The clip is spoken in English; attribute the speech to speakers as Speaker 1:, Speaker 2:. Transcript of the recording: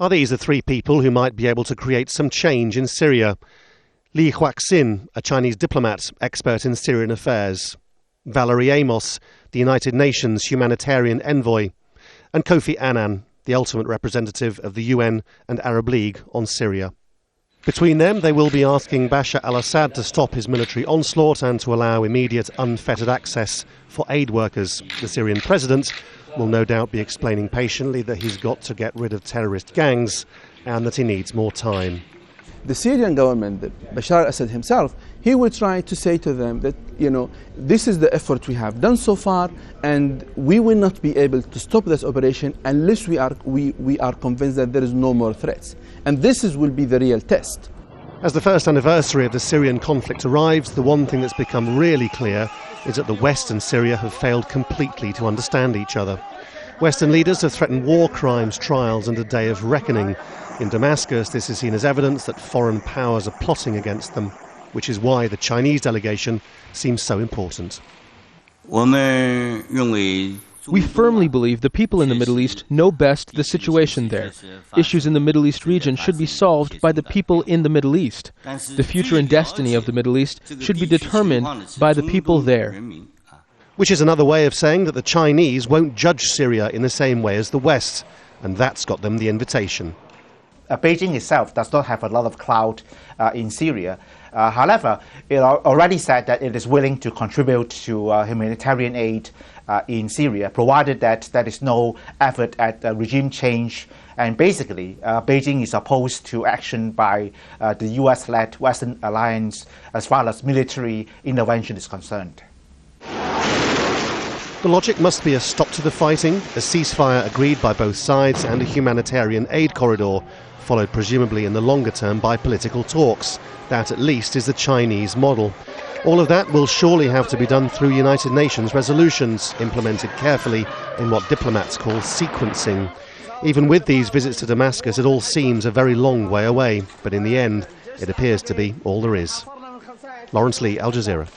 Speaker 1: Are these the three people who might be able to create some change in Syria? Li Huaxin, a Chinese diplomat, expert in Syrian affairs. Valerie Amos, the United Nations humanitarian envoy. And Kofi Annan, the ultimate representative of the UN and Arab League on Syria. Between them, they will be asking Bashar al-Assad to stop his military onslaught and to allow immediate unfettered access for aid workers. The Syrian president will no doubt be explaining patiently that he's got to get rid of terrorist gangs and that he needs more time.
Speaker 2: The Syrian government, Bashar al-Assad himself, he will try to say to them that, this is the effort we have done so far, and we will not be able to stop this operation unless we are convinced that there is no more threats. And will be the real test.
Speaker 1: As the first anniversary of the Syrian conflict arrives, the one thing that's become really clear is that the West and Syria have failed completely to understand each other. Western leaders have threatened war crimes trials and a day of reckoning. In Damascus, this is seen as evidence that foreign powers are plotting against them, which is why the Chinese delegation seems so important.
Speaker 3: We firmly believe the people in the Middle East know best the situation there. Issues in the Middle East region should be solved by the people in the Middle East. The future and destiny of the Middle East should be determined by the people there.
Speaker 1: Which is another way of saying that the Chinese won't judge Syria in the same way as the West, and that's got them the invitation.
Speaker 4: Beijing itself does not have a lot of clout in Syria. However, it already said that it is willing to contribute to humanitarian aid in Syria, provided that there is no effort at regime change. And basically, Beijing is opposed to action by the US-led Western alliance as far as military intervention is concerned.
Speaker 1: The logic must be a stop to the fighting, a ceasefire agreed by both sides, and a humanitarian aid corridor, followed presumably in the longer term by political talks. That at least is the Chinese model. All of that will surely have to be done through United Nations resolutions, implemented carefully in what diplomats call sequencing. Even with these visits to Damascus, it all seems a very long way away, but in the end, it appears to be all there is. Laurence, Al Jazeera.